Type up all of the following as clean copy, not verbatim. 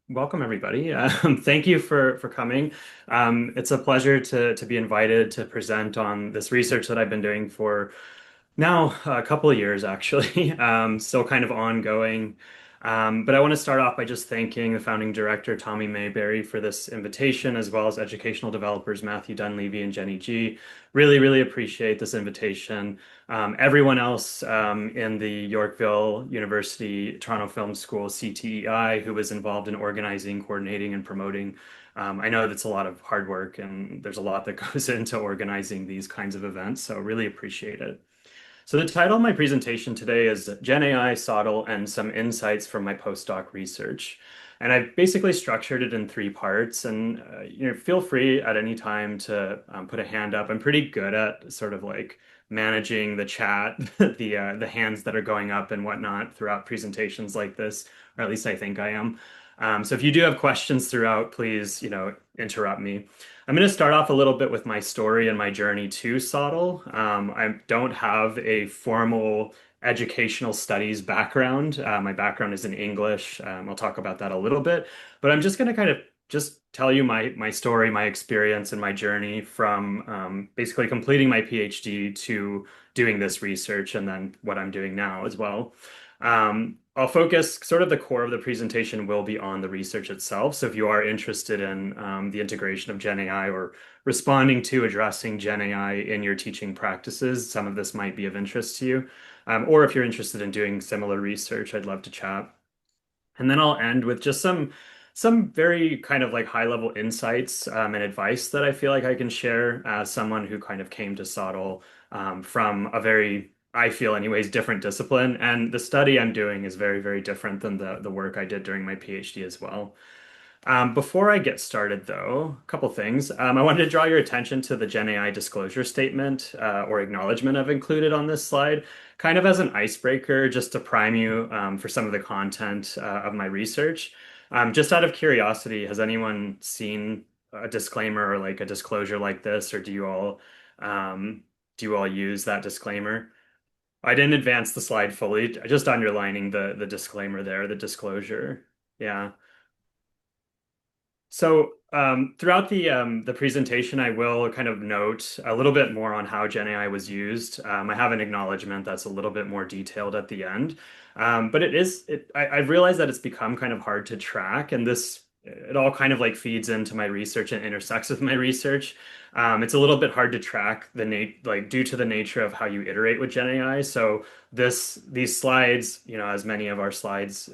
Welcome everybody. Thank you for coming. It's a pleasure to be invited to present on this research that I've been doing for now a couple of years actually, still kind of ongoing. But I want to start off by just thanking the founding director, Tommy Mayberry, for this invitation, as well as educational developers Matthew Dunleavy and Jenny G. Really, really appreciate this invitation. Everyone else in the Yorkville University Toronto Film School, CTEI, who was involved in organizing, coordinating, and promoting. I know that's a lot of hard work and there's a lot that goes into organizing these kinds of events, so really appreciate it. So the title of my presentation today is Gen AI, SoTL, and some insights from my postdoc research. And I've basically structured it in three parts. And feel free at any time to put a hand up. I'm pretty good at sort of like managing the chat, the hands that are going up and whatnot throughout presentations like this, or at least I think I am. So if you do have questions throughout, please, interrupt me. I'm going to start off a little bit with my story and my journey to SoTL. I don't have a formal educational studies background. My background is in English. I'll talk about that a little bit, but I'm just going to kind of just tell you my story, my experience, and my journey from basically completing my PhD to doing this research, and then what I'm doing now as well. I'll focus sort of the core of the presentation will be on the research itself. So if you are interested in the integration of Gen AI or responding to addressing Gen AI in your teaching practices, some of this might be of interest to you. Or if you're interested in doing similar research, I'd love to chat. And then I'll end with just some very kind of like high level insights and advice that I feel like I can share as someone who kind of came to SoTL from a very, I feel anyways, different discipline. And the study I'm doing is very, very different than the work I did during my PhD as well. Before I get started, though, a couple things. I wanted to draw your attention to the Gen AI disclosure statement or acknowledgement I've included on this slide, kind of as an icebreaker, just to prime you for some of the content of my research. Just out of curiosity, has anyone seen a disclaimer or like a disclosure like this, or do you all use that disclaimer? I didn't advance the slide fully, just underlining the disclaimer there, the disclosure. Yeah. So throughout the presentation, I will kind of note a little bit more on how Gen AI was used. I have an acknowledgement that's a little bit more detailed at the end, but I've realized that it's become kind of hard to track, and it all kind of like feeds into my research and intersects with my research. It's a little bit hard to track like due to the nature of how you iterate with Gen AI. So these slides, as many of our slides,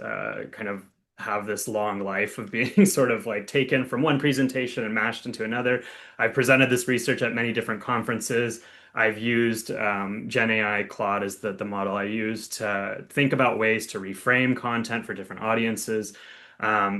kind of have this long life of being sort of like taken from one presentation and mashed into another. I've presented this research at many different conferences. I've used Gen AI Claude as the model I use to think about ways to reframe content for different audiences.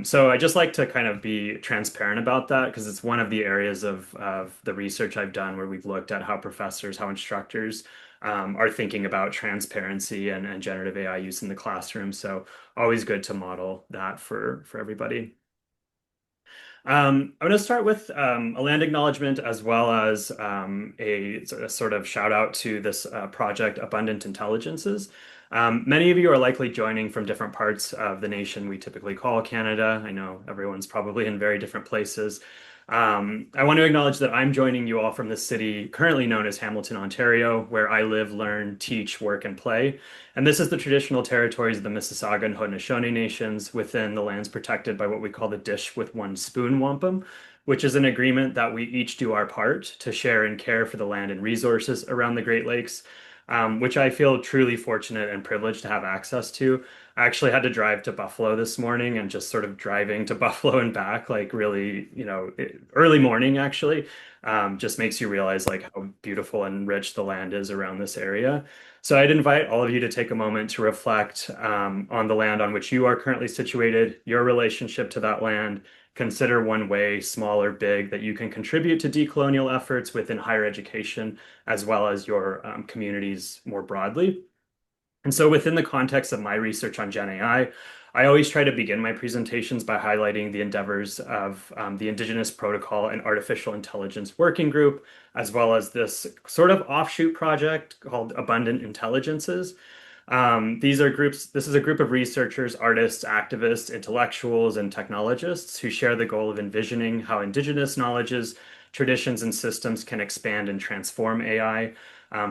So I just like to kind of be transparent about that because it's one of the areas of the research I've done where we've looked at how professors, how instructors are thinking about transparency and generative AI use in the classroom. So always good to model that for everybody. I'm going to start with a land acknowledgement as well as a sort of shout out to this project, Abundant Intelligences. Many of you are likely joining from different parts of the nation we typically call Canada. I know everyone's probably in very different places. I want to acknowledge that I'm joining you all from the city currently known as Hamilton, Ontario, where I live, learn, teach, work, and play. And this is the traditional territories of the Mississauga and Haudenosaunee nations within the lands protected by what we call the Dish with One Spoon Wampum, which is an agreement that we each do our part to share and care for the land and resources around the Great Lakes, which I feel truly fortunate and privileged to have access to. I actually had to drive to Buffalo this morning and just sort of driving to Buffalo and back, like really, early morning actually, just makes you realize like how beautiful and rich the land is around this area. So I'd invite all of you to take a moment to reflect on the land on which you are currently situated, your relationship to that land. Consider one way, small or big, that you can contribute to decolonial efforts within higher education, as well as your communities more broadly. And so within the context of my research on Gen AI, I always try to begin my presentations by highlighting the endeavors of the Indigenous Protocol and Artificial Intelligence Working Group, as well as this sort of offshoot project called Abundant Intelligences. These are groups, this is a group of researchers, artists, activists, intellectuals, and technologists who share the goal of envisioning how indigenous knowledges, traditions, and systems can expand and transform AI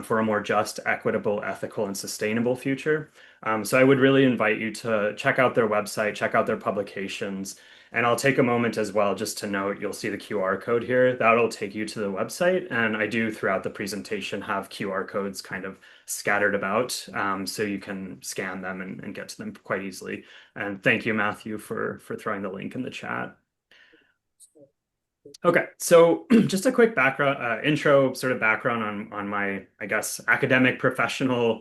for a more just, equitable, ethical, and sustainable future. So I would really invite you to check out their website, check out their publications, and I'll take a moment as well just to note, you'll see the QR code here. That'll take you to the website. And I do throughout the presentation have QR codes kind of scattered about, so you can scan them and get to them quite easily. And thank you, Matthew, for throwing the link in the chat. Okay, so just a quick background, intro, sort of background on my, I guess, academic professional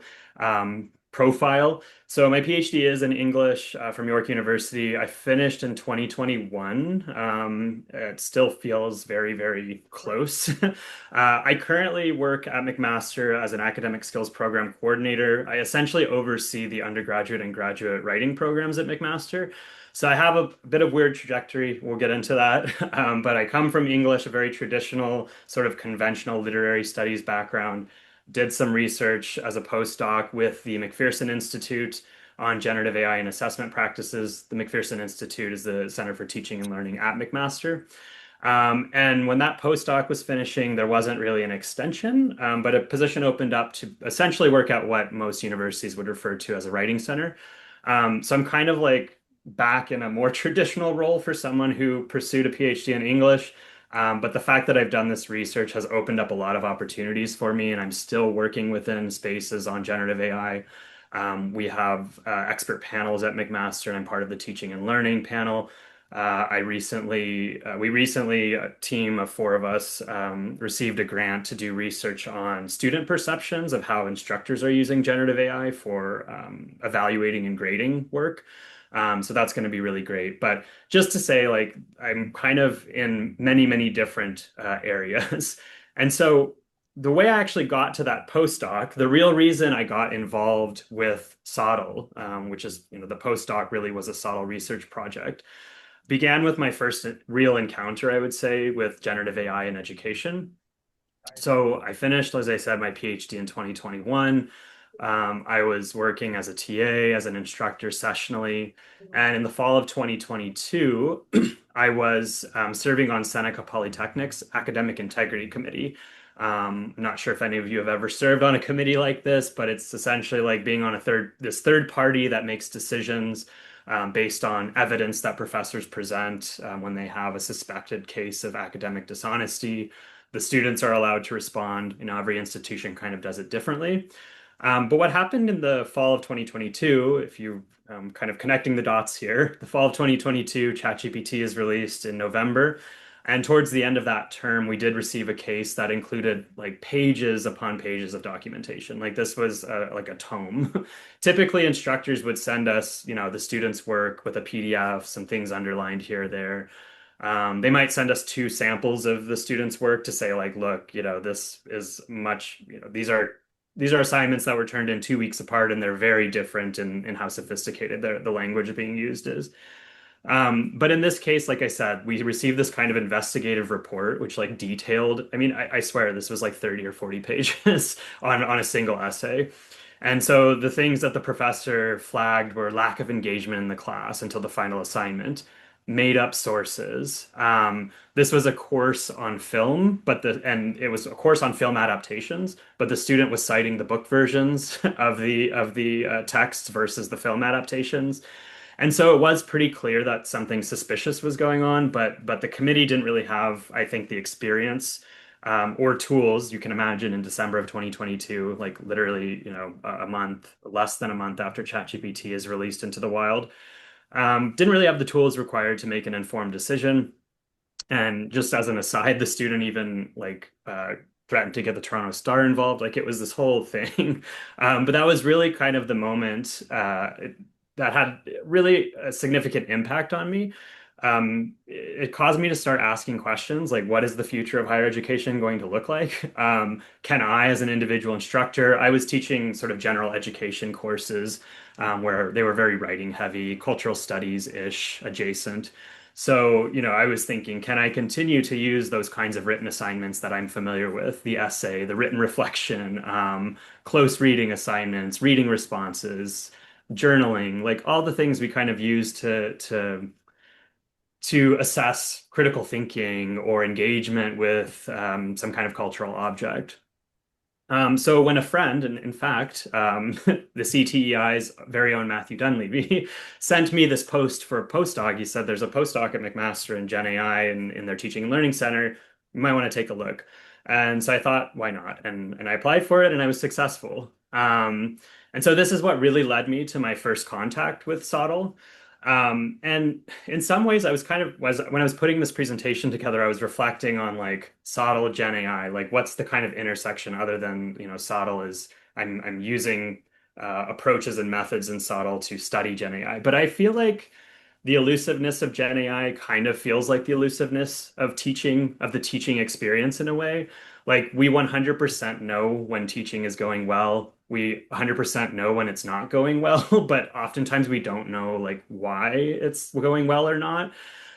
profile. So my PhD is in English from York University. I finished in 2021. It still feels very, very close. I currently work at McMaster as an academic skills program coordinator. I essentially oversee the undergraduate and graduate writing programs at McMaster. So I have a bit of weird trajectory. We'll get into that. But I come from English, a very traditional, sort of conventional literary studies background. Did some research as a postdoc with the MacPherson Institute on generative AI and assessment practices. The MacPherson Institute is the Center for Teaching and Learning at McMaster. And when that postdoc was finishing, there wasn't really an extension, but a position opened up to essentially work at what most universities would refer to as a writing center. So I'm kind of like back in a more traditional role for someone who pursued a PhD in English. But the fact that I've done this research has opened up a lot of opportunities for me, and I'm still working within spaces on generative AI. We have expert panels at McMaster, and I'm part of the teaching and learning panel. We recently, a team of four of us, received a grant to do research on student perceptions of how instructors are using generative AI for evaluating and grading work. So that's going to be really great. But just to say, like, I'm kind of in many, many different areas. And so the way I actually got to that postdoc, the real reason I got involved with SoTL, which is, the postdoc really was a SoTL research project, began with my first real encounter, I would say, with generative AI in education. So I finished, as I said, my PhD in 2021. I was working as a TA, as an instructor sessionally. And in the fall of 2022, I was serving on Seneca Polytechnic's Academic Integrity Committee. I'm not sure if any of you have ever served on a committee like this, but it's essentially like being on this third party that makes decisions based on evidence that professors present when they have a suspected case of academic dishonesty. The students are allowed to respond. Every institution kind of does it differently. But what happened in the fall of 2022, if you kind of connecting the dots here, the fall of 2022, ChatGPT is released in November. And towards the end of that term, we did receive a case that included like pages upon pages of documentation. Like this was like a tome. Typically, instructors would send us, the students' work with a PDF, some things underlined here or there. They might send us two samples of the students' work to say, like, look, this is much, these are assignments that were turned in 2 weeks apart, and they're very different in how sophisticated the language being used is. But in this case, like I said, we received this kind of investigative report, which like detailed, I mean, I swear this was like 30 or 40 pages on a single essay. And so the things that the professor flagged were lack of engagement in the class until the final assignment, made up sources. This was a course on film, and it was a course on film adaptations, but the student was citing the book versions of the texts versus the film adaptations. And so it was pretty clear that something suspicious was going on, but the committee didn't really have, I think, the experience or tools. You can imagine in December of 2022, like literally, a month, less than a month after ChatGPT is released into the wild, didn't really have the tools required to make an informed decision. And just as an aside, the student even like threatened to get the Toronto Star involved. Like it was this whole thing. But that was really kind of the moment that had really a significant impact on me. It caused me to start asking questions like, what is the future of higher education going to look like? Can I, as an individual instructor, I was teaching sort of general education courses where they were very writing heavy, cultural studies-ish adjacent. So, I was thinking, can I continue to use those kinds of written assignments that I'm familiar with, the essay, the written reflection, close reading assignments, reading responses, journaling, like all the things we kind of use to assess critical thinking or engagement with some kind of cultural object. So when a friend, and in fact, the CTEI's very own Matthew Dunleavy, sent me this post for a postdoc, he said there's a postdoc at McMaster in Gen AI in their teaching and learning center. You might want to take a look. And so I thought, why not? And I applied for it and I was successful. And so this is what really led me to my first contact with SoTL. And in some ways, I was kind of was when I was putting this presentation together, I was reflecting on like SoTL Gen AI, like what's the kind of intersection other than SoTL is I'm using approaches and methods in SoTL to study Gen AI, but I feel like the elusiveness of Gen AI kind of feels like the elusiveness of teaching, of the teaching experience in a way. Like we 100% know when teaching is going well. We 100% know when it's not going well, but oftentimes we don't know like why it's going well or not.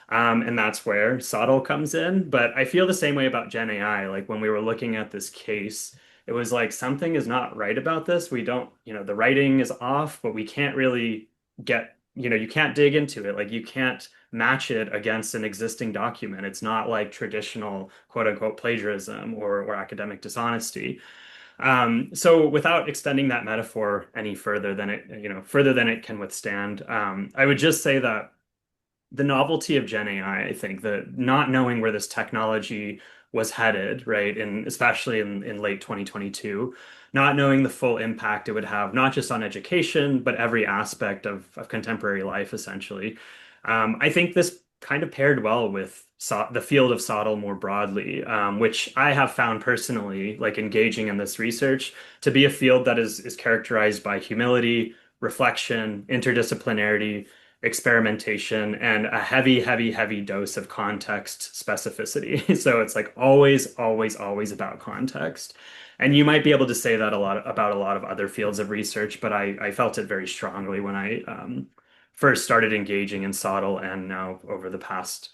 And that's where SoTL comes in. But I feel the same way about Gen AI. Like when we were looking at this case, it was like something is not right about this. We don't, the writing is off, but we can't really get, you can't dig into it. Like you can't match it against an existing document. It's not like traditional quote unquote plagiarism or academic dishonesty. So without extending that metaphor any further than further than it can withstand, I would just say that the novelty of Gen AI, I think, the not knowing where this technology was headed, right, and especially in late 2022, not knowing the full impact it would have, not just on education, but every aspect of contemporary life, essentially. I think this kind of paired well with the field of SoTL more broadly, which I have found personally, like engaging in this research, to be a field that is characterized by humility, reflection, interdisciplinarity, experimentation, and a heavy, heavy, heavy dose of context specificity. So it's like always, always, always about context. And you might be able to say that a lot about a lot of other fields of research, but I felt it very strongly when I first started engaging in SoTL, and now over the past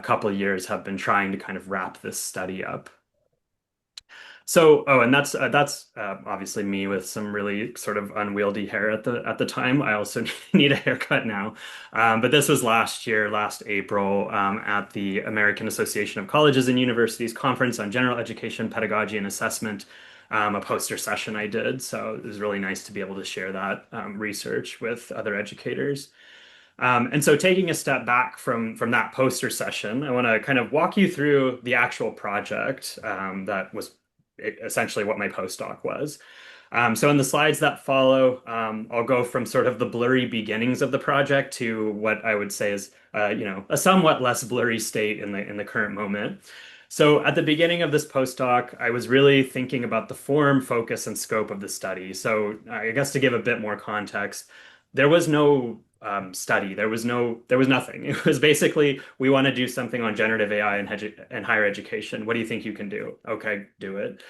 couple of years have been trying to kind of wrap this study up. So, oh, and that's obviously me with some really sort of unwieldy hair at the time. I also need a haircut now, but this was last year, last April, at the American Association of Colleges and Universities Conference on General Education, Pedagogy, and Assessment, a poster session I did. So it was really nice to be able to share that research with other educators. And so taking a step back from that poster session, I want to kind of walk you through the actual project that was essentially what my postdoc was. So in the slides that follow, I'll go from sort of the blurry beginnings of the project to what I would say is, a somewhat less blurry state in the current moment. So at the beginning of this postdoc, I was really thinking about the form, focus, and scope of the study. So I guess to give a bit more context, there was no study. There was nothing. It was basically, we want to do something on generative AI and higher education. What do you think you can do? Okay, do it.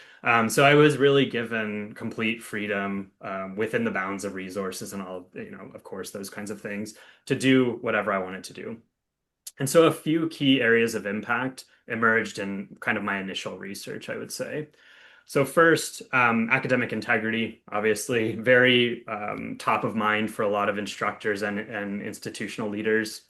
So I was really given complete freedom within the bounds of resources and all, of course, those kinds of things to do whatever I wanted to do. And so a few key areas of impact emerged in kind of my initial research, I would say. So first, academic integrity, obviously very top of mind for a lot of instructors and institutional leaders.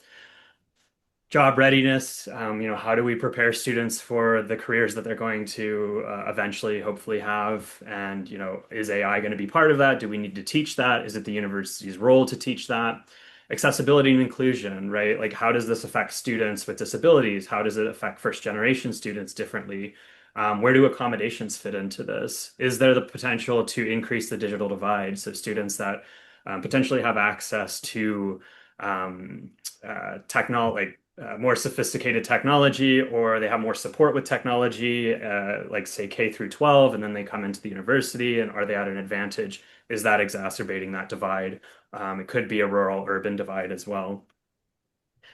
Job readiness, how do we prepare students for the careers that they're going to eventually hopefully have? And, is AI going to be part of that? Do we need to teach that? Is it the university's role to teach that? Accessibility and inclusion, right? Like, how does this affect students with disabilities? How does it affect first generation students differently? Where do accommodations fit into this? Is there the potential to increase the digital divide? So students that potentially have access to technology, more sophisticated technology, or they have more support with technology, like say K through 12, and then they come into the university, and are they at an advantage? Is that exacerbating that divide? It could be a rural urban divide as well.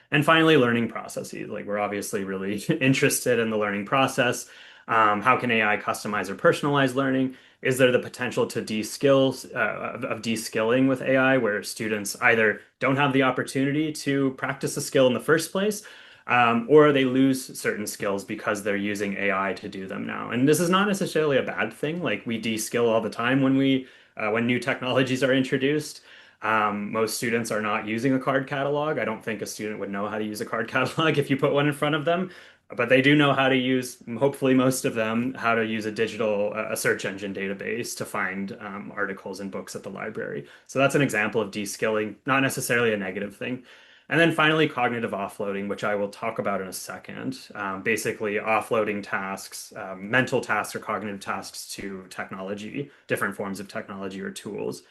And finally, learning processes. Like we're obviously really interested in the learning process. How can AI customize or personalize learning? Is there the potential to of de-skilling with AI, where students either don't have the opportunity to practice a skill in the first place, or they lose certain skills because they're using AI to do them now. And this is not necessarily a bad thing. Like we de-skill all the time when new technologies are introduced. Most students are not using a card catalog. I don't think a student would know how to use a card catalog if you put one in front of them, but they do know how to use, hopefully most of them, how to use a search engine database to find articles and books at the library. So that's an example of de-skilling, not necessarily a negative thing. And then finally, cognitive offloading, which I will talk about in a second. Basically, offloading tasks, mental tasks or cognitive tasks to technology, different forms of technology or tools.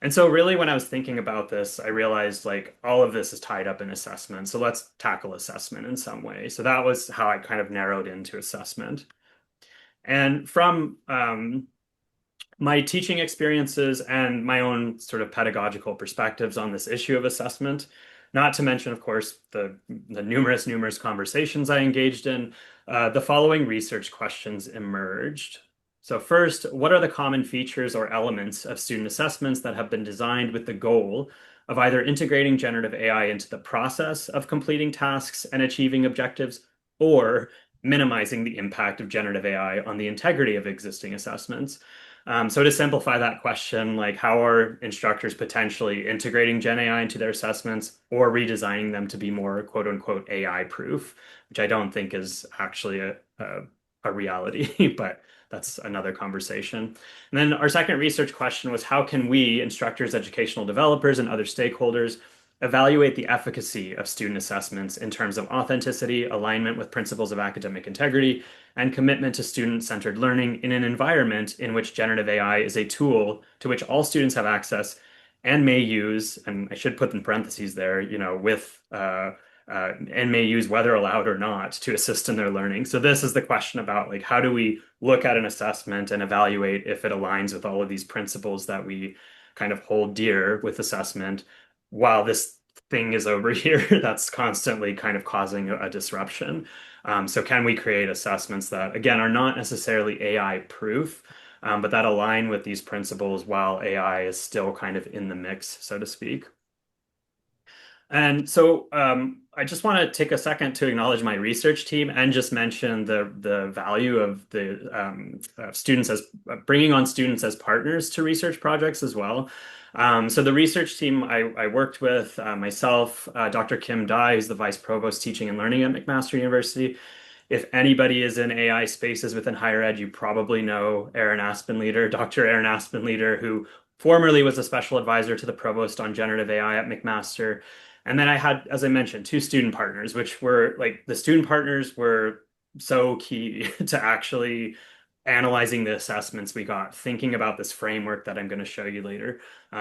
And so really when I was thinking about this, I realized like all of this is tied up in assessment. So let's tackle assessment in some way. So that was how I kind of narrowed into assessment. And from my teaching experiences and my own sort of pedagogical perspectives on this issue of assessment, not to mention, of course, the numerous conversations I engaged in, the following research questions emerged. So first, what are the common features or elements of student assessments that have been designed with the goal of either integrating generative AI into the process of completing tasks and achieving objectives, or minimizing the impact of generative AI on the integrity of existing assessments? So to simplify that question, like how are instructors potentially integrating Gen AI into their assessments or redesigning them to be more quote unquote AI proof, which I don't think is actually a reality, but that's another conversation. And then our second research question was how can we, instructors, educational developers, and other stakeholders, evaluate the efficacy of student assessments in terms of authenticity, alignment with principles of academic integrity, and commitment to student-centered learning in an environment in which generative AI is a tool to which all students have access and may use, and I should put in parentheses there, and may use whether allowed or not to assist in their learning. So this is the question about like how do we look at an assessment and evaluate if it aligns with all of these principles that we kind of hold dear with assessment, while this thing is over here that's constantly kind of causing a disruption. So can we create assessments that, again, are not necessarily AI proof, but that align with these principles while AI is still kind of in the mix, so to speak? And so I just want to take a second to acknowledge my research team and just mention the value of the students as bringing on students as partners to research projects as well. So the research team I worked with, myself, Dr. Kim Dai, who's the Vice Provost Teaching and Learning at McMaster University. If anybody is in AI spaces within higher ed, you probably know Dr. Aaron Aspenleader, who formerly was a special advisor to the provost on generative AI at McMaster. And then I had, as I mentioned, two student partners, which were like the student partners were so key to actually analyzing the assessments we got, thinking about this framework that I'm going to show you later.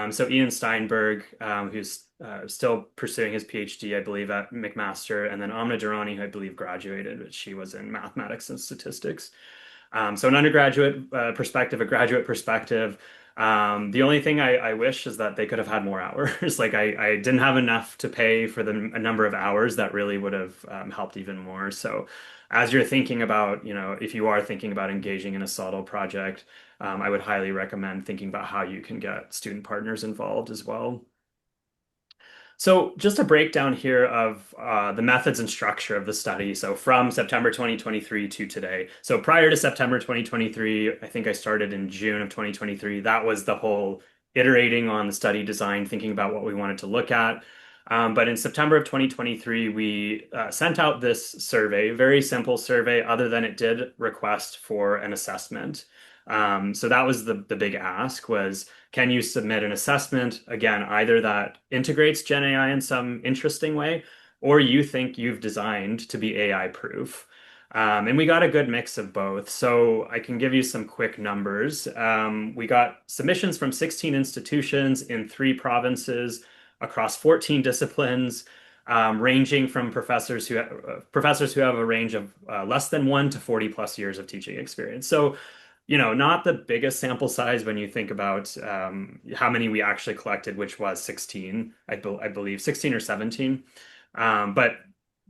So Ian Steinberg, who's still pursuing his PhD, I believe, at McMaster, and then Amna Durrani, who I believe graduated, but she was in mathematics and statistics. So an undergraduate perspective, a graduate perspective. The only thing I wish is that they could have had more hours. Like I didn't have enough to pay for a number of hours that really would have helped even more. So as you're thinking about, if you are thinking about engaging in a SoTL project, I would highly recommend thinking about how you can get student partners involved as well. So just a breakdown here of the methods and structure of the study. So from September 2023 to today. So prior to September 2023, I think I started in June of 2023. That was the whole iterating on the study design, thinking about what we wanted to look at. But in September of 2023, we sent out this survey, very simple survey, other than it did request for an assessment. So that was the big ask was, can you submit an assessment, again, either that integrates Gen AI in some interesting way, or you think you've designed to be AI proof? And we got a good mix of both. So I can give you some quick numbers. We got submissions from 16 institutions in 3 provinces across 14 disciplines, ranging from professors who have a range of less than 1 to 40+ years of teaching experience. So not the biggest sample size when you think about how many we actually collected, which was 16, I believe 16 or 17. But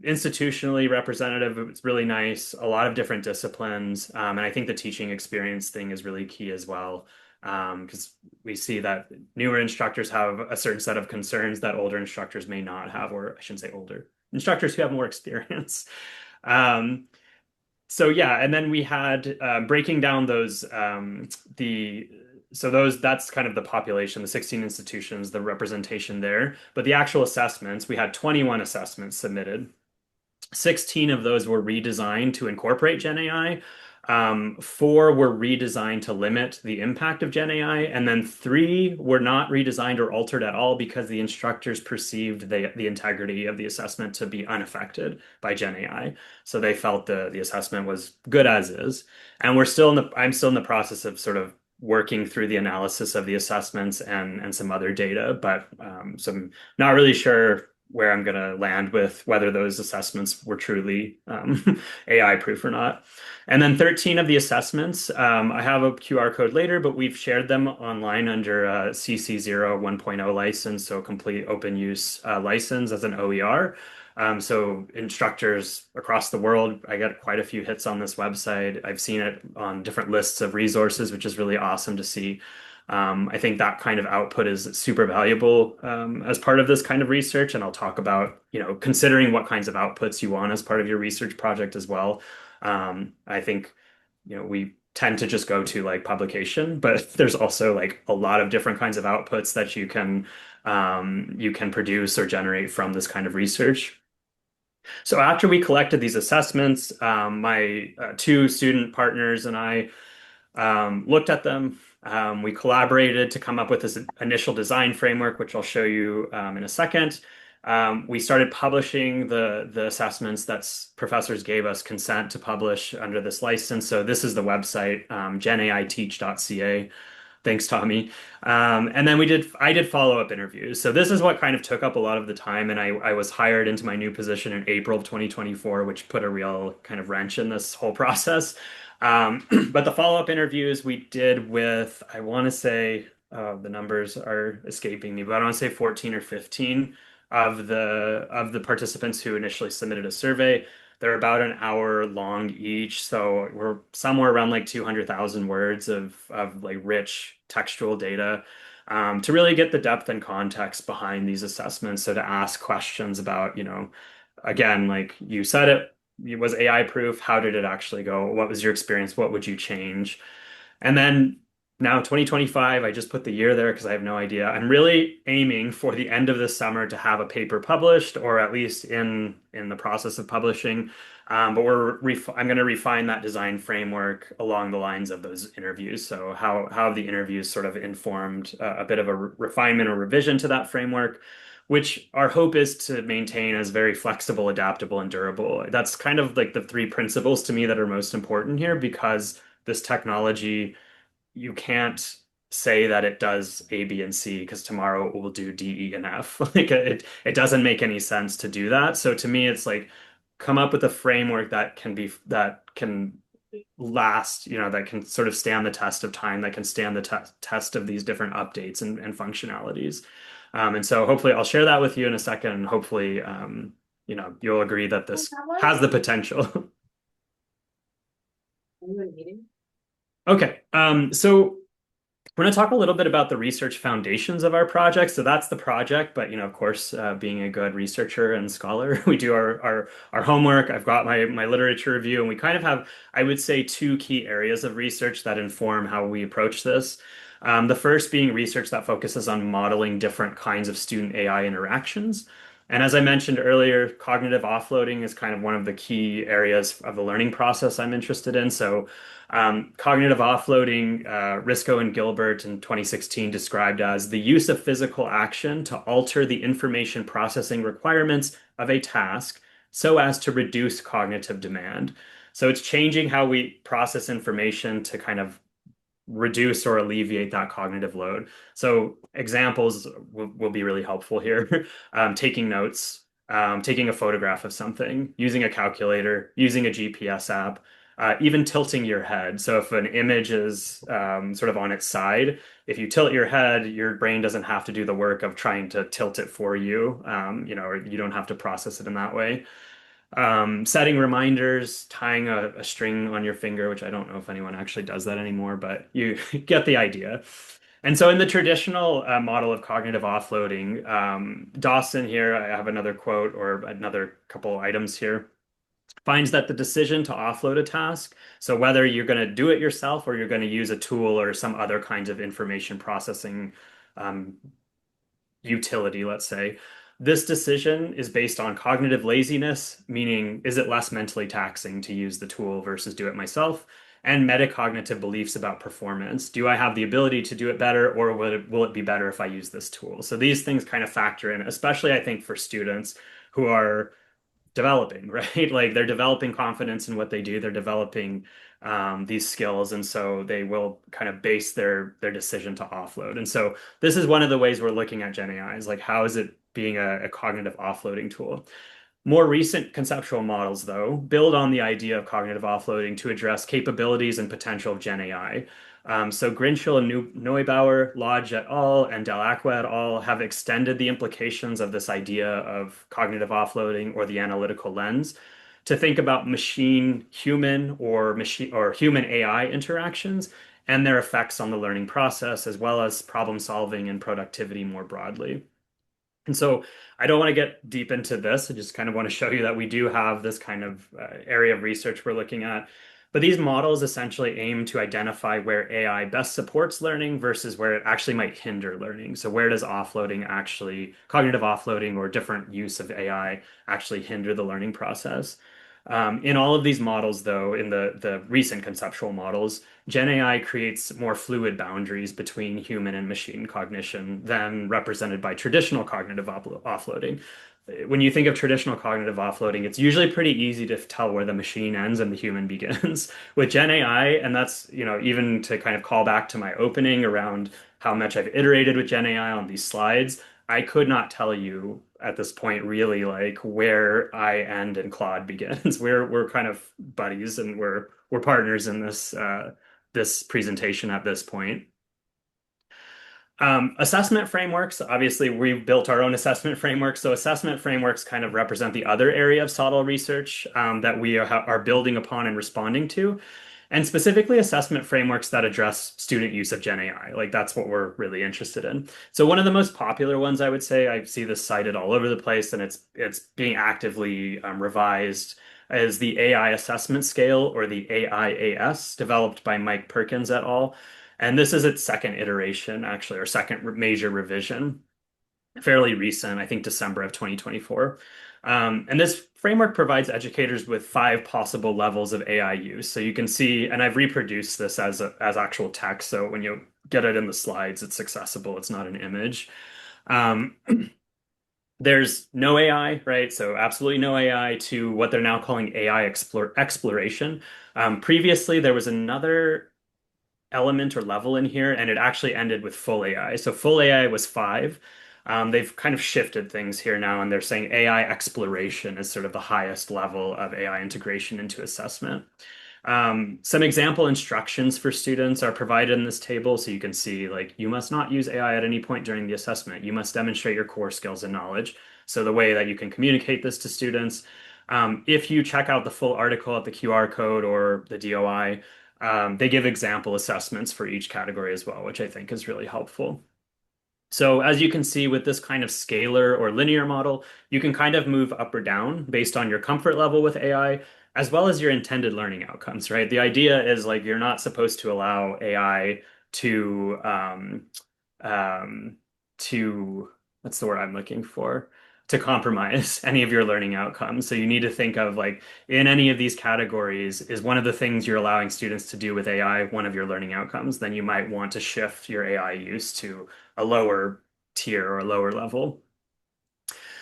institutionally representative, it's really nice, a lot of different disciplines. And I think the teaching experience thing is really key as well. Because we see that newer instructors have a certain set of concerns that older instructors may not have, or I shouldn't say older, instructors who have more experience. Um, so yeah, and then we had breaking down the those that's kind of the population, the 16 institutions, the representation there. But the actual assessments, we had 21 assessments submitted. 16 of those were redesigned to incorporate Gen AI. Four were redesigned to limit the impact of Gen AI, and then three were not redesigned or altered at all because the instructors perceived the integrity of the assessment to be unaffected by Gen AI. So they felt the assessment was good as is. And I'm still in the process of sort of working through the analysis of the assessments and some other data, but so I'm not really sure where I'm going to land with whether those assessments were truly AI proof or not. And then 13 of the assessments, I have a QR code later, but we've shared them online under CC0 1.0 license, so complete open use license as an OER. So instructors across the world, I get quite a few hits on this website. I've seen it on different lists of resources, which is really awesome to see. I think that kind of output is super valuable as part of this kind of research, and I'll talk about, considering what kinds of outputs you want as part of your research project as well. I think, we tend to just go to like publication, but there's also like a lot of different kinds of outputs that you can produce or generate from this kind of research. So after we collected these assessments, my two student partners and I looked at them. We collaborated to come up with this initial design framework, which I'll show you in a second. We started publishing the assessments that professors gave us consent to publish under this license. So this is the website, genaiteach.ca. Thanks, Tommy. And then I did follow-up interviews. So this is what kind of took up a lot of the time. And I was hired into my new position in April of 2024, which put a real kind of wrench in this whole process. But the follow-up interviews we did with, I want to say, the numbers are escaping me, but I want to say 14 or 15 of the participants who initially submitted a survey. They're about an hour long each, so we're somewhere around like 200,000 words of like rich textual data to really get the depth and context behind these assessments. So to ask questions about, again, like you said, it was AI proof. How did it actually go? What was your experience? What would you change? And then now 2025, I just put the year there because I have no idea. I'm really aiming for the end of this summer to have a paper published, or at least in the process of publishing. But I'm going to refine that design framework along the lines of those interviews. So how the interviews sort of informed a bit of a refinement or revision to that framework, which our hope is to maintain as very flexible, adaptable, and durable. That's kind of like the three principles to me that are most important here because this technology, you can't say that it does A, B, and C because tomorrow it will do D, E, and F. Like it doesn't make any sense to do that. So to me, it's like come up with a framework that can last, that can sort of stand the test of time, that can stand the test of these different updates and functionalities. And so hopefully I'll share that with you in a second, and hopefully you'll agree that this has the potential. Okay, so we're going to talk a little bit about the research foundations of our project. So that's the project, but of course, being a good researcher and scholar, we do our homework. I've got my literature review, and we kind of have, I would say, two key areas of research that inform how we approach this. The first being research that focuses on modeling different kinds of student AI interactions. And as I mentioned earlier, cognitive offloading is kind of one of the key areas of the learning process I'm interested in. So cognitive offloading, Risco and Gilbert in 2016 described as the use of physical action to alter the information processing requirements of a task so as to reduce cognitive demand. So it's changing how we process information to kind of reduce or alleviate that cognitive load. So examples will be really helpful here. Taking notes, taking a photograph of something, using a calculator, using a GPS app, even tilting your head. So if an image is sort of on its side, if you tilt your head, your brain doesn't have to do the work of trying to tilt it for you, or you don't have to process it in that way. Setting reminders, tying a string on your finger, which I don't know if anyone actually does that anymore, but you get the idea. And so in the traditional model of cognitive offloading, Dawson here, I have another quote or another couple items here, finds that the decision to offload a task, so whether you're going to do it yourself or you're going to use a tool or some other kinds of information processing um, utility, let's say, this decision is based on cognitive laziness, meaning is it less mentally taxing to use the tool versus do it myself? And metacognitive beliefs about performance. Do I have the ability to do it better, or will it be better if I use this tool? So these things kind of factor in, especially I think for students who are developing, right? Like they're developing confidence in what they do. They're developing these skills, and so they will kind of base their decision to offload. And so this is one of the ways we're looking at Gen AI is like how is it being a cognitive offloading tool? More recent conceptual models, though, build on the idea of cognitive offloading to address capabilities and potential of Gen AI. So Grinchell and Neubauer, Lodge et al., and Delacqua et al. Have extended the implications of this idea of cognitive offloading or the analytical lens to think about machine-human or machine or human AI interactions and their effects on the learning process, as well as problem solving and productivity more broadly. And so I don't want to get deep into this. I just kind of want to show you that we do have this kind of area of research we're looking at. But these models essentially aim to identify where AI best supports learning versus where it actually might hinder learning. So where does offloading actually, cognitive offloading or different use of AI actually hinder the learning process? In all of these models, though, in the recent conceptual models, Gen AI creates more fluid boundaries between human and machine cognition than represented by traditional cognitive offloading. When you think of traditional cognitive offloading, it's usually pretty easy to tell where the machine ends and the human begins. With Gen AI, and that's, even to kind of call back to my opening around how much I've iterated with Gen AI on these slides, I could not tell you at this point really like where I end and Claude begins. We're kind of buddies and we're partners in this presentation at this point. Assessment frameworks, obviously, we've built our own assessment frameworks. So assessment frameworks kind of represent the other area of SoTL research that we are building upon and responding to. And specifically assessment frameworks that address student use of Gen AI. Like that's what we're really interested in. So one of the most popular ones, I would say, I see this cited all over the place, and it's being actively revised, is the AI assessment scale or the AIAS, developed by Mike Perkins et al. And this is its second iteration, actually, or second major revision, fairly recent, I think December of 2024. And this framework provides educators with 5 possible levels of AI use. So you can see, and I've reproduced this as actual text. So when you get it in the slides, it's accessible. It's not an image. Um, there's no AI, right? So absolutely no AI to what they're now calling AI exploration. Previously, there was another element or level in here, and it actually ended with full AI. So full AI was 5. They've kind of shifted things here now, and they're saying AI exploration is sort of the highest level of AI integration into assessment. Some example instructions for students are provided in this table, so you can see like you must not use AI at any point during the assessment. You must demonstrate your core skills and knowledge. So the way that you can communicate this to students. If you check out the full article at the QR code or the DOI, they give example assessments for each category as well, which I think is really helpful. So as you can see with this kind of scalar or linear model, you can kind of move up or down based on your comfort level with AI, as well as your intended learning outcomes, right? The idea is like you're not supposed to allow AI um, to what's the word I'm looking for? To compromise any of your learning outcomes. So you need to think of like in any of these categories, is one of the things you're allowing students to do with AI one of your learning outcomes, then you might want to shift your AI use to a lower tier or a lower level.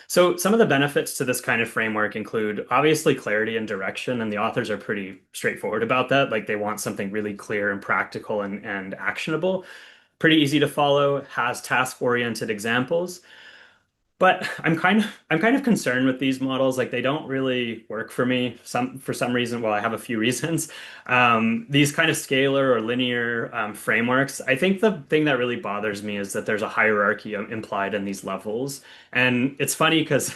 So some of the benefits to this kind of framework include obviously clarity and direction, and the authors are pretty straightforward about that. Like they want something really clear and practical and actionable, pretty easy to follow, has task-oriented examples. But I'm kind of concerned with these models. Like they don't really work for me. For some reason, well, I have a few reasons. These kind of scalar or linear frameworks. I think the thing that really bothers me is that there's a hierarchy implied in these levels. And it's funny because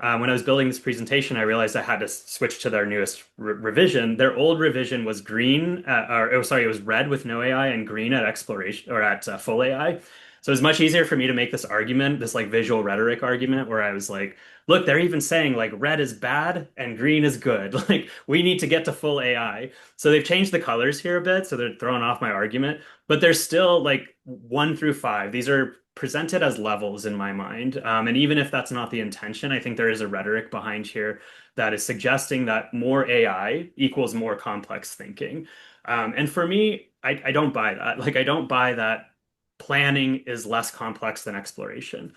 when I was building this presentation, I realized I had to switch to their newest revision. Their old revision was green, or oh, sorry, it was red with no AI and green at exploration or at full AI. So it's much easier for me to make this argument, this like visual rhetoric argument, where I was like, look, they're even saying like red is bad and green is good. Like we need to get to full AI. So they've changed the colors here a bit, so they're throwing off my argument, but they're still like 1 through 5. These are presented as levels in my mind. And even if that's not the intention, I think there is a rhetoric behind here that is suggesting that more AI equals more complex thinking. And for me, I don't buy that. Like, I don't buy that planning is less complex than exploration.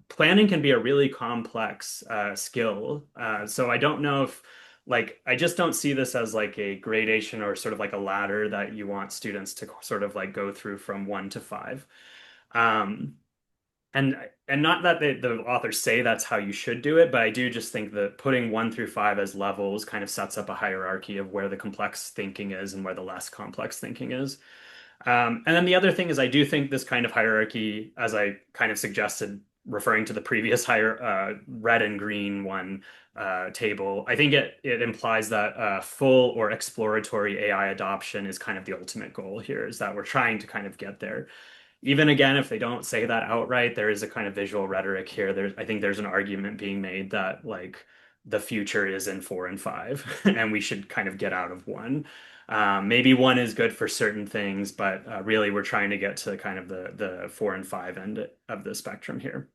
Planning can be a really complex skill. So I don't know if, like, I just don't see this as like a gradation or sort of like a ladder that you want students to sort of like go through from 1 to 5. Um, and and not that the authors say that's how you should do it, but I do just think that putting 1 through 5 as levels kind of sets up a hierarchy of where the complex thinking is and where the less complex thinking is. And then the other thing is, I do think this kind of hierarchy, as I kind of suggested, referring to the previous higher red and green one table, I think it implies that full or exploratory AI adoption is kind of the ultimate goal here, is that we're trying to kind of get there. Even again, if they don't say that outright, there is a kind of visual rhetoric here. I think there's an argument being made that like the future is in 4 and 5, and we should kind of get out of one. Maybe one is good for certain things, but really we're trying to get to kind of the 4 and 5 end of the spectrum here.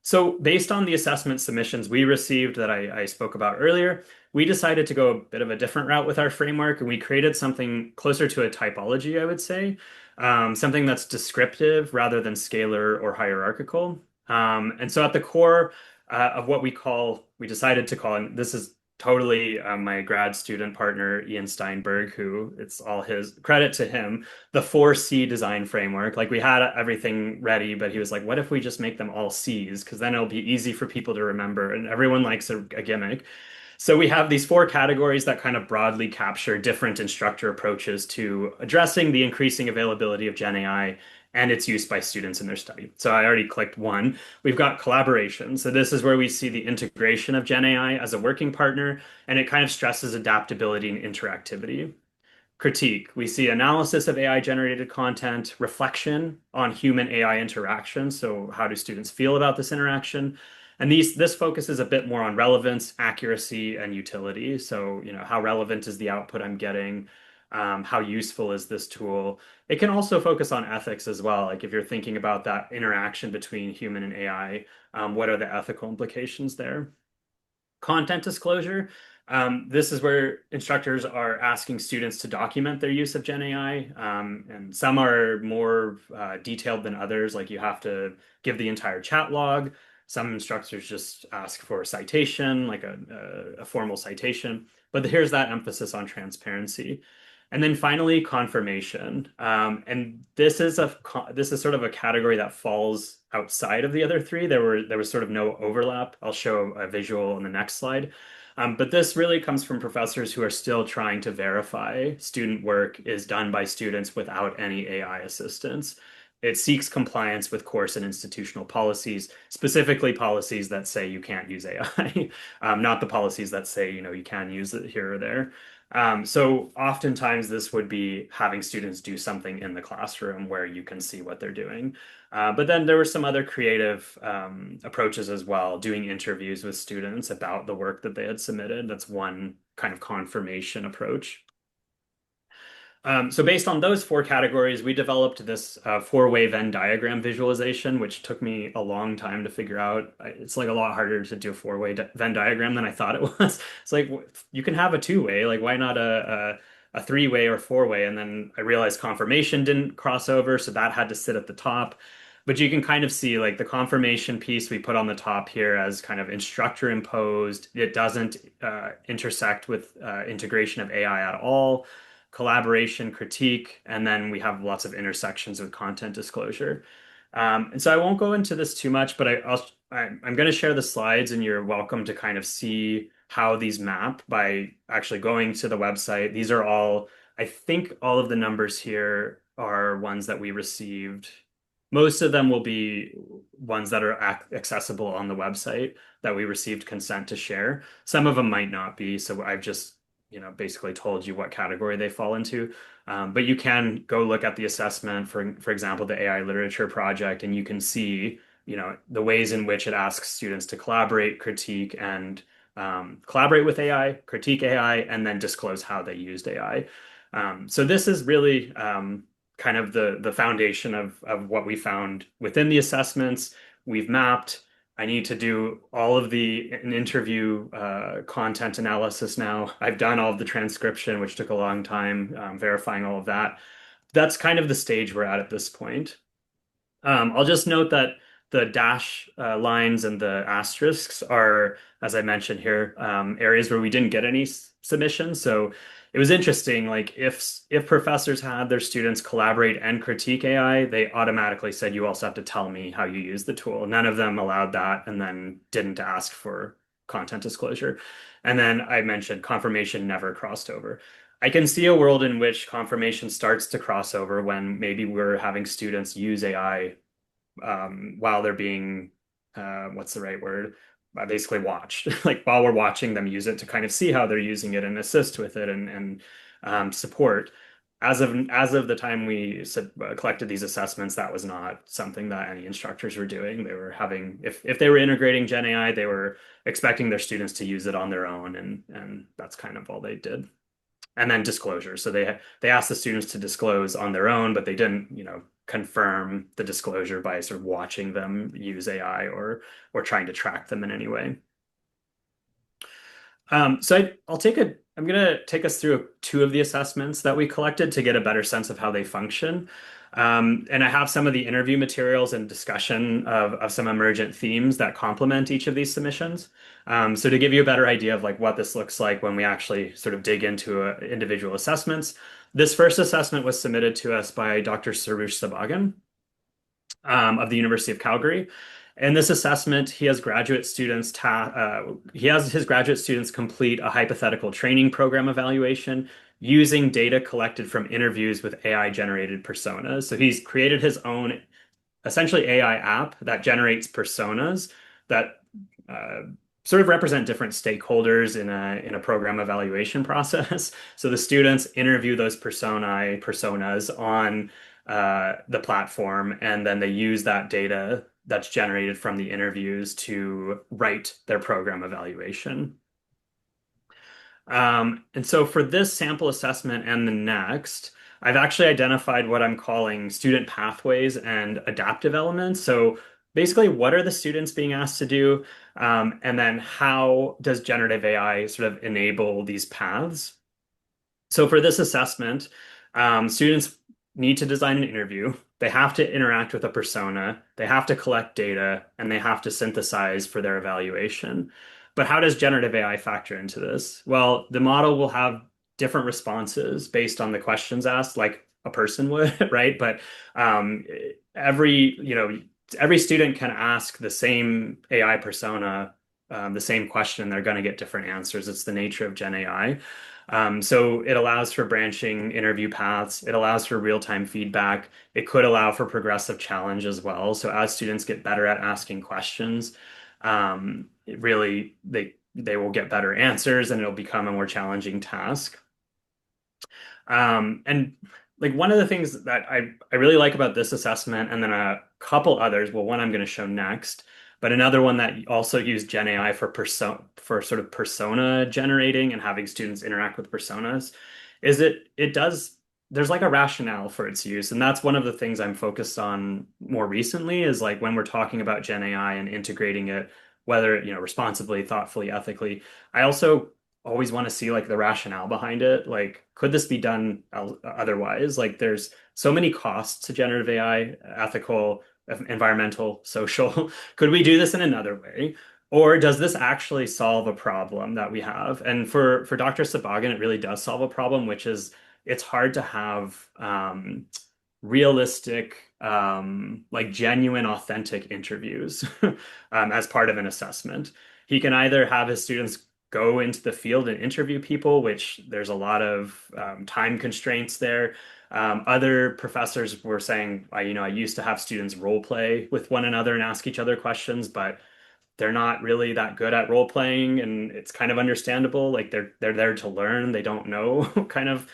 So based on the assessment submissions we received that I spoke about earlier, we decided to go a bit of a different route with our framework, and we created something closer to a typology, I would say, something that's descriptive rather than scalar or hierarchical. And so at the core of what we decided to call, and this is totally my grad student partner, Ian Steinberg, who it's all his credit to him, the 4C design framework. Like we had everything ready, but he was like, what if we just make them all C's? Because then it'll be easy for people to remember. And everyone likes a gimmick. So we have these 4 categories that kind of broadly capture different instructor approaches to addressing the increasing availability of Gen AI and its use by students in their study. So I already clicked one. We've got collaboration. So this is where we see the integration of Gen AI as a working partner, and it kind of stresses adaptability and interactivity. Critique. We see analysis of AI generated content, reflection on human AI interaction. So how do students feel about this interaction? And this focuses a bit more on relevance, accuracy, and utility. So, how relevant is the output I'm getting? How useful is this tool? It can also focus on ethics as well. Like if you're thinking about that interaction between human and AI, what are the ethical implications there? Content disclosure. This is where instructors are asking students to document their use of Gen AI, and some are more detailed than others. Like you have to give the entire chat log. Some instructors just ask for a citation, like a formal citation. But here's that emphasis on transparency. And then finally, confirmation. And this is sort of a category that falls outside of the other three. There was sort of no overlap. I'll show a visual on the next slide. But this really comes from professors who are still trying to verify student work is done by students without any AI assistance. It seeks compliance with course and institutional policies, specifically policies that say you can't use AI, not the policies that say, you can use it here or there. So oftentimes this would be having students do something in the classroom where you can see what they're doing. But then there were some other creative approaches as well, doing interviews with students about the work that they had submitted. That's one kind of confirmation approach. So based on those 4 categories, we developed this 4-way Venn diagram visualization, which took me a long time to figure out. It's like a lot harder to do a 4-way Venn diagram than I thought it was. It's like you can have a 2-way, like why not a 3-way or 4-way? And then I realized confirmation didn't cross over, so that had to sit at the top. But you can kind of see like the confirmation piece we put on the top here as kind of instructor imposed. It doesn't intersect with integration of AI at all, collaboration, critique, and then we have lots of intersections with content disclosure. And so I won't go into this too much, but I'm going to share the slides and you're welcome to kind of see how these map by actually going to the website. These are all, I think all of the numbers here are ones that we received. Most of them will be ones that are accessible on the website that we received consent to share. Some of them might not be, so I've just, basically told you what category they fall into. But you can go look at the assessment for example, the AI literature project, and you can see, the ways in which it asks students to collaborate, critique, and collaborate with AI, critique AI, and then disclose how they used AI. So this is really kind of the foundation of what we found within the assessments. We've mapped. I need to do all of the an interview content analysis now. I've done all of the transcription, which took a long time, verifying all of that. That's kind of the stage we're at this point. I'll just note that the dash lines and the asterisks are, as I mentioned here, areas where we didn't get any submissions. So it was interesting. Like if professors had their students collaborate and critique AI, they automatically said you also have to tell me how you use the tool. None of them allowed that, and then didn't ask for content disclosure. And then I mentioned confirmation never crossed over. I can see a world in which confirmation starts to cross over when maybe we're having students use AI while they're being, what's the right word? Basically watched, like while we're watching them use it to kind of see how they're using it and assist with it and support. As of the time we collected these assessments, that was not something that any instructors were doing. They were having, if they were integrating Gen AI, they were expecting their students to use it on their own, and that's kind of all they did. And then disclosure. So they asked the students to disclose on their own, but they didn't, confirm the disclosure by sort of watching them use AI or trying to track them in any way. So I'm going to take us through two of the assessments that we collected to get a better sense of how they function. And I have some of the interview materials and discussion of some emergent themes that complement each of these submissions. So to give you a better idea of like what this looks like when we actually sort of dig into individual assessments, this first assessment was submitted to us by Dr. Sarush Sabagan of the University of Calgary. In this assessment, he has his graduate students complete a hypothetical training program evaluation using data collected from interviews with AI generated personas. So he's created his own essentially AI app that generates personas that uh, sort of represent different stakeholders in a program evaluation process. So the students interview those personas on the platform, and then they use that data that's generated from the interviews to write their program evaluation. And so for this sample assessment and the next, I've actually identified what I'm calling student pathways and adaptive elements. So basically, what are the students being asked to do? And then how does generative AI sort of enable these paths? So for this assessment, students need to design an interview. They have to interact with a persona. They have to collect data, and they have to synthesize for their evaluation. But how does generative AI factor into this? Well, the model will have different responses based on the questions asked, like a person would, right? But um, every student can ask the same AI persona the same question. They're going to get different answers. It's the nature of Gen AI. So it allows for branching interview paths. It allows for real-time feedback. It could allow for progressive challenge as well. So as students get better at asking questions, it really they will get better answers, and it'll become a more challenging task. And like one of the things that I really like about this assessment, and then a couple others, well, one I'm going to show next, but another one that also used Gen AI for sort of persona generating and having students interact with personas, is it does there's like a rationale for its use, and that's one of the things I'm focused on more recently is like when we're talking about Gen AI and integrating it, whether responsibly, thoughtfully, ethically. I also always want to see like the rationale behind it. Like, could this be done otherwise? Like, there's so many costs to generative AI, ethical, environmental, social. Could we do this in another way? Or does this actually solve a problem that we have? And for Dr. Sabagan, it really does solve a problem, which is it's hard to have realistic, like genuine, authentic interviews as part of an assessment. He can either have his students go into the field and interview people, which there's a lot of time constraints there. Other professors were saying, I used to have students role play with one another and ask each other questions, but they're not really that good at role playing, and it's kind of understandable. Like they're there to learn. They don't know kind of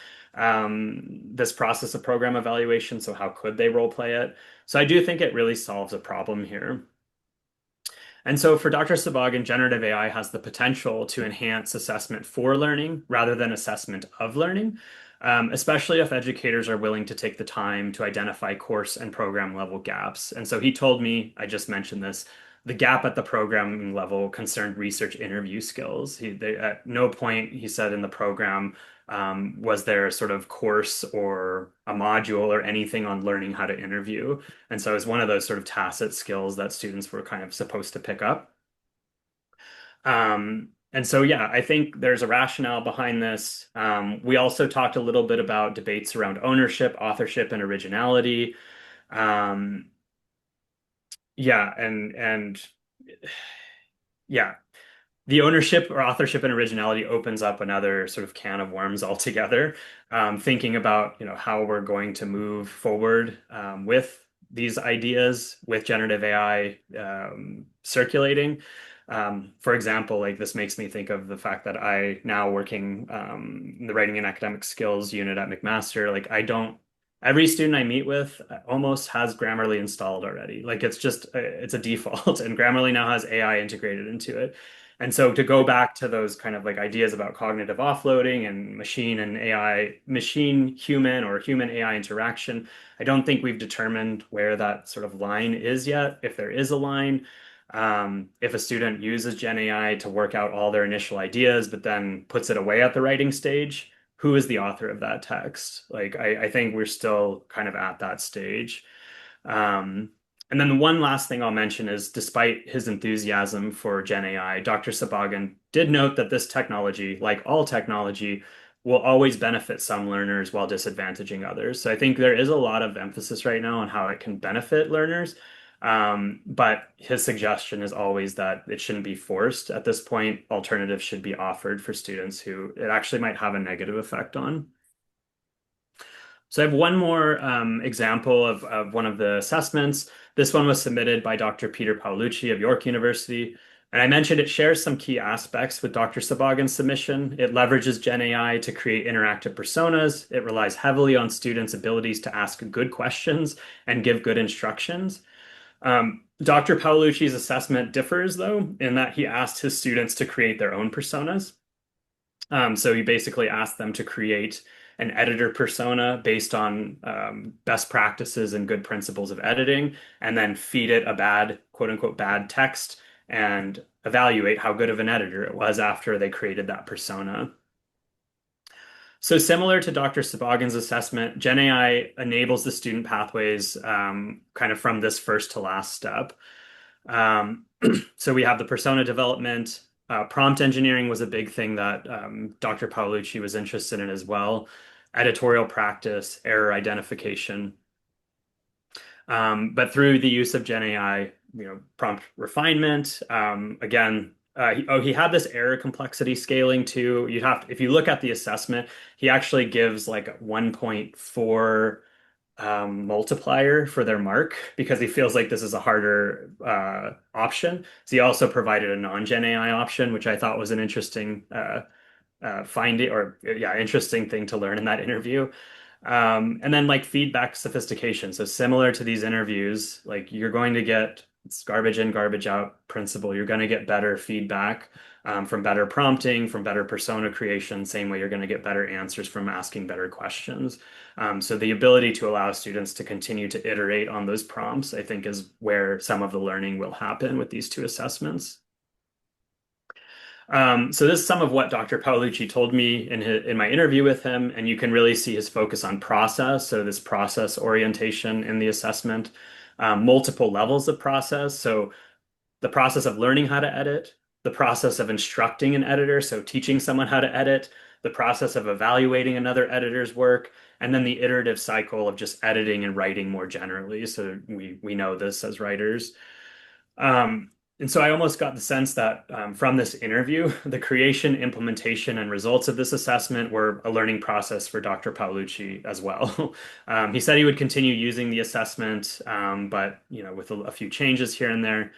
this process of program evaluation, so how could they role play it? So I do think it really solves a problem here. And so for Dr. Sabagan, generative AI has the potential to enhance assessment for learning rather than assessment of learning, especially if educators are willing to take the time to identify course and program level gaps. And so he told me, I just mentioned this, the gap at the programming level concerned research interview skills. At no point, he said in the program, was there a sort of course or a module or anything on learning how to interview. And so it's one of those sort of tacit skills that students were kind of supposed to pick up. And so, yeah, I think there's a rationale behind this. We also talked a little bit about debates around ownership, authorship, and originality. Um, yeah, and yeah, the ownership or authorship and originality opens up another sort of can of worms altogether. Thinking about, how we're going to move forward with these ideas with generative AI circulating. For example, like this makes me think of the fact that I now working in the writing and academic skills unit at McMaster. Like I don't, every student I meet with almost has Grammarly installed already. Like it's a default, and Grammarly now has AI integrated into it. And so to go back to those kind of like ideas about cognitive offloading and machine and AI, machine human or human AI interaction, I don't think we've determined where that sort of line is yet, if there is a line. If a student uses Gen AI to work out all their initial ideas, but then puts it away at the writing stage, who is the author of that text? Like, I think we're still kind of at that stage. Um, and then the one last thing I'll mention is despite his enthusiasm for Gen AI, Dr. Sabagan did note that this technology, like all technology, will always benefit some learners while disadvantaging others. So I think there is a lot of emphasis right now on how it can benefit learners. But his suggestion is always that it shouldn't be forced. At this point, alternatives should be offered for students who it actually might have a negative effect on. So I have one more example of one of the assessments. This one was submitted by Dr. Peter Paolucci of York University. And I mentioned it shares some key aspects with Dr. Sabagan's submission. It leverages Gen AI to create interactive personas. It relies heavily on students' abilities to ask good questions and give good instructions. Dr. Paolucci's assessment differs, though, in that he asked his students to create their own personas. So he basically asked them to create an editor persona based on best practices and good principles of editing, and then feed it a bad, quote unquote, bad text and evaluate how good of an editor it was after they created that persona. So similar to Dr. Sabagan's assessment, Gen AI enables the student pathways kind of from this first to last step. So we have the persona development. Prompt engineering was a big thing that Dr. Paolucci was interested in as well. Editorial practice, error identification. But through the use of Gen AI, prompt refinement, again, he had this error complexity scaling too. If you look at the assessment, he actually gives like 1.4 multiplier for their mark because he feels like this is a harder option. So he also provided a non-Gen AI option, which I thought was an interesting finding or yeah, interesting thing to learn in that interview. And then like feedback sophistication. So similar to these interviews, like you're going to get it's garbage in, garbage out principle. You're going to get better feedback from better prompting, from better persona creation. Same way you're going to get better answers from asking better questions. So the ability to allow students to continue to iterate on those prompts, I think, is where some of the learning will happen with these two assessments. So this is some of what Dr. Paolucci told me in my interview with him, and you can really see his focus on process. So this process orientation in the assessment, multiple levels of process. So the process of learning how to edit, the process of instructing an editor, so teaching someone how to edit, the process of evaluating another editor's work, and then the iterative cycle of just editing and writing more generally. So we know this as writers. Um, and so I almost got the sense that from this interview, the creation, implementation, and results of this assessment were a learning process for Dr. Paolucci as well. He said he would continue using the assessment, but with a few changes here and there.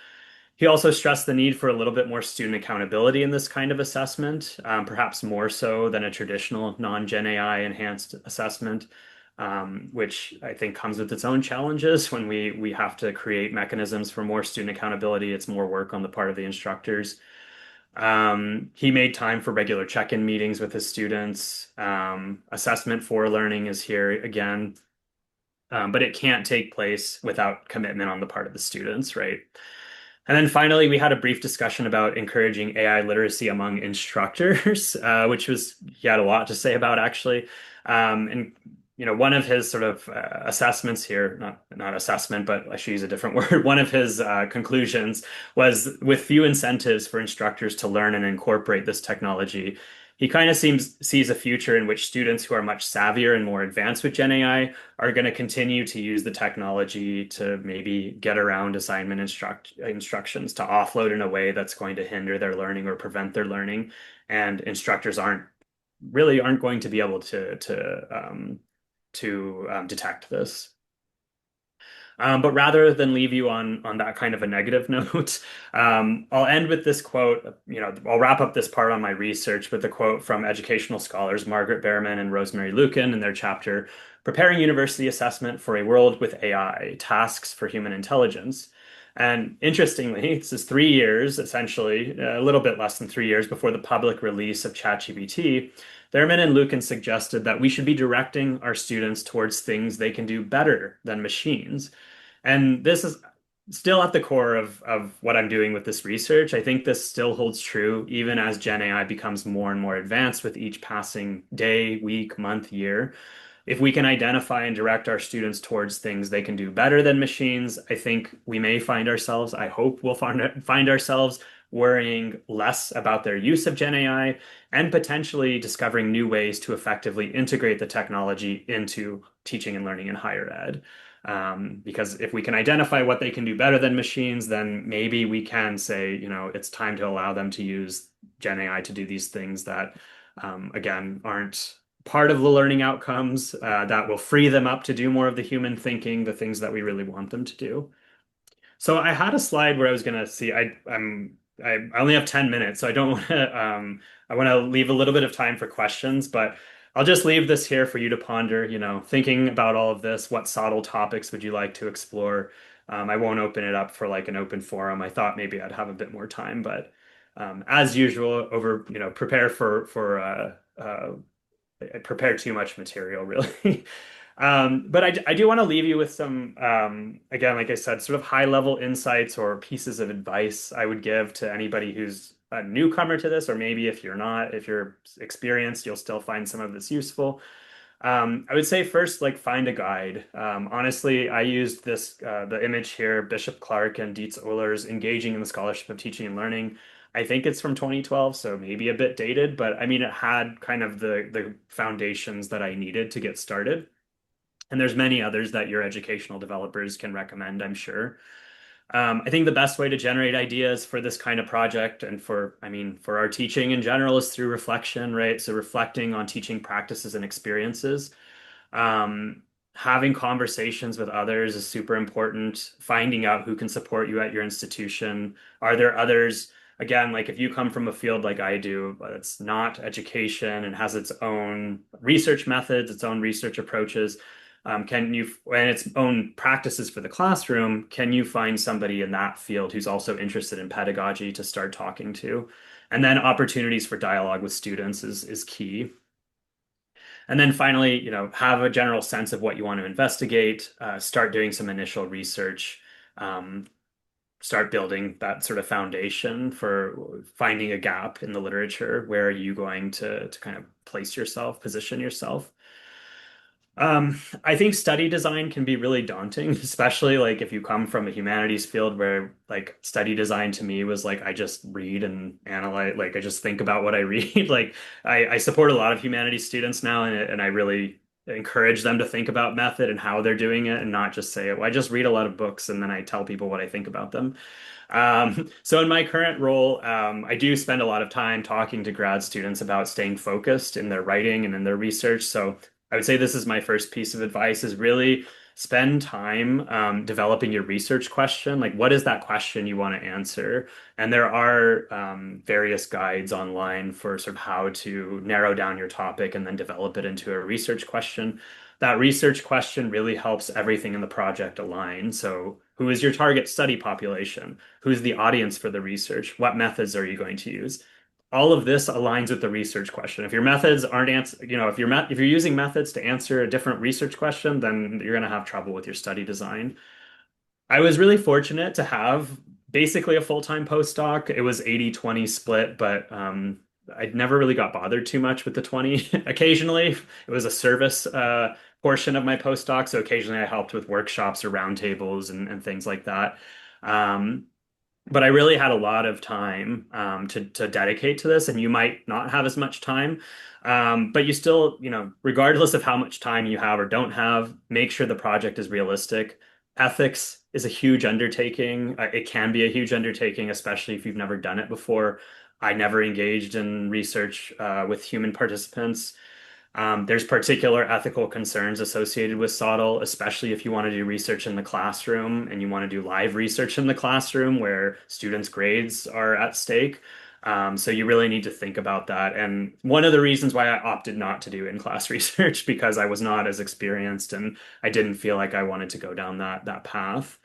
He also stressed the need for a little bit more student accountability in this kind of assessment, perhaps more so than a traditional non-Gen AI enhanced assessment, which I think comes with its own challenges when we have to create mechanisms for more student accountability. It's more work on the part of the instructors. He made time for regular check-in meetings with his students. Assessment for learning is here again, but it can't take place without commitment on the part of the students, right? And then finally, we had a brief discussion about encouraging AI literacy among instructors, which was he had a lot to say about actually. And one of his sort of assessments here, not assessment, but I should use a different word. One of his conclusions was with few incentives for instructors to learn and incorporate this technology. He kind of sees a future in which students who are much savvier and more advanced with Gen AI are going to continue to use the technology to maybe get around assignment instructions to offload in a way that's going to hinder their learning or prevent their learning. And instructors aren't going to be able to detect this. But rather than leave you on that kind of a negative note, I'll end with this quote. I'll wrap up this part on my research with a quote from educational scholars Margaret Behrman and Rosemary Lucan in their chapter, Preparing University Assessment for a World with AI, Tasks for Human Intelligence. And interestingly, this is 3 years, essentially, a little bit less than 3 years before the public release of ChatGPT. Behrman and Lucan suggested that we should be directing our students towards things they can do better than machines. And this is still at the core of what I'm doing with this research. I think this still holds true even as Gen AI becomes more and more advanced with each passing day, week, month, year. If we can identify and direct our students towards things they can do better than machines, I think we may find ourselves, I hope we'll find ourselves worrying less about their use of Gen AI and potentially discovering new ways to effectively integrate the technology into teaching and learning in higher ed. Because if we can identify what they can do better than machines, then maybe we can say, it's time to allow them to use Gen AI to do these things that, again, aren't part of the learning outcomes, that will free them up to do more of the human thinking, the things that we really want them to do. So I had a slide where I was gonna see. I only have 10 minutes, so I don't want to. I want to leave a little bit of time for questions, but I'll just leave this here for you to ponder. Thinking about all of this. What SoTL topics would you like to explore? I won't open it up for like an open forum. I thought maybe I'd have a bit more time, but as usual, prepare I prepared too much material, really. But I do want to leave you with some, again, like I said, sort of high level insights or pieces of advice I would give to anybody who's a newcomer to this, or maybe if you're not, if you're experienced, you'll still find some of this useful. I would say first, like find a guide. Honestly, I used the image here, Bishop Clark and Dietz Ohler's Engaging in the Scholarship of Teaching and Learning. I think it's from 2012, so maybe a bit dated, but I mean, it had kind of the foundations that I needed to get started. And there's many others that your educational developers can recommend, I'm sure. I think the best way to generate ideas for this kind of project and for our teaching in general is through reflection, right? So reflecting on teaching practices and experiences. Um, Having conversations with others is super important. Finding out who can support you at your institution. Are there others? Again, like if you come from a field like I do, but it's not education and has its own research methods, its own research approaches, and its own practices for the classroom, can you find somebody in that field who's also interested in pedagogy to start talking to? And then opportunities for dialogue with students is key. And then finally, have a general sense of what you want to investigate, start doing some initial research, um, start building that sort of foundation for finding a gap in the literature. Where are you going to kind of place yourself, position yourself? I think study design can be really daunting, especially like if you come from a humanities field where like study design to me was like I just read and analyze, like I just think about what I read. Like I support a lot of humanities students now, and I really encourage them to think about method and how they're doing it and not just say, well, I just read a lot of books and then I tell people what I think about them. So in my current role, I do spend a lot of time talking to grad students about staying focused in their writing and in their research. So I would say this is my first piece of advice is really spend time developing your research question. Like, what is that question you want to answer? And there are various guides online for sort of how to narrow down your topic and then develop it into a research question. That research question really helps everything in the project align. So, who is your target study population? Who's the audience for the research? What methods are you going to use? All of this aligns with the research question. If your methods aren't if you're using methods to answer a different research question, then you're going to have trouble with your study design. I was really fortunate to have basically a full-time postdoc. It was 80-20 split, but I never really got bothered too much with the 20. Occasionally, it was a service portion of my postdoc, so occasionally I helped with workshops or roundtables and things like that. Um, but I really had a lot of time to dedicate to this, and you might not have as much time. But you still, regardless of how much time you have or don't have, make sure the project is realistic. Ethics is a huge undertaking. It can be a huge undertaking, especially if you've never done it before. I never engaged in research with human participants. There's particular ethical concerns associated with SoTL, especially if you want to do research in the classroom and you want to do live research in the classroom where students' grades are at stake. So you really need to think about that. And one of the reasons why I opted not to do in-class research because I was not as experienced and I didn't feel like I wanted to go down that path.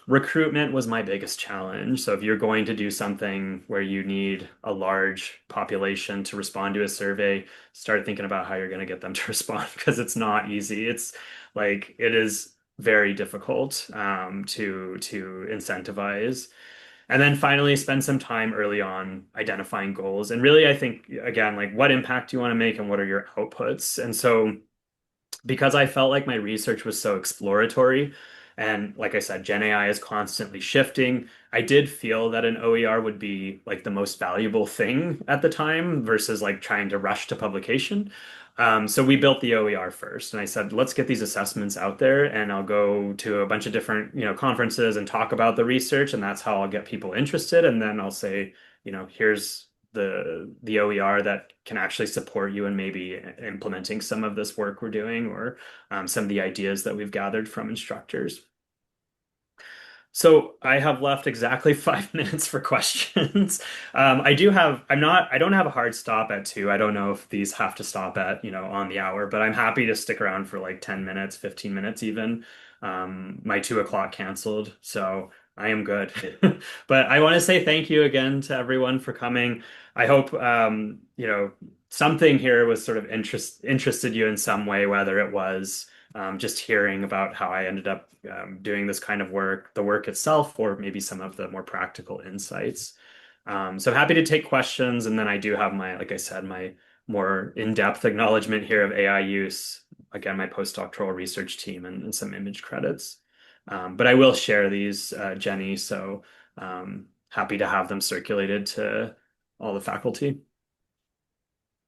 Recruitment was my biggest challenge. So if you're going to do something where you need a large population to respond to a survey, start thinking about how you're going to get them to respond because it's not easy. It's like it is very difficult to incentivize. And then finally, spend some time early on identifying goals. And really, I think, again, like what impact do you want to make and what are your outputs? And so because I felt like my research was so exploratory, and like I said, Gen AI is constantly shifting. I did feel that an OER would be like the most valuable thing at the time versus like trying to rush to publication. So we built the OER first, and I said, let's get these assessments out there, and I'll go to a bunch of different, conferences and talk about the research, and that's how I'll get people interested. And then I'll say, here's the OER that can actually support you in maybe implementing some of this work we're doing or some of the ideas that we've gathered from instructors. So I have left exactly 5 minutes for questions. I don't have a hard stop at 2. I don't know if these have to stop at, on the hour, but I'm happy to stick around for like 10 minutes, 15 minutes even. My 2 o'clock canceled, so I am good. But I want to say thank you again to everyone for coming. I hope, something here was sort of interested you in some way, whether it was just hearing about how I ended up doing this kind of work, the work itself, or maybe some of the more practical insights. So happy to take questions. And then I do have like I said, my more in-depth acknowledgement here of AI use. Again, my postdoctoral research team and some image credits. But I will share these, Jenny. So happy to have them circulated to all the faculty.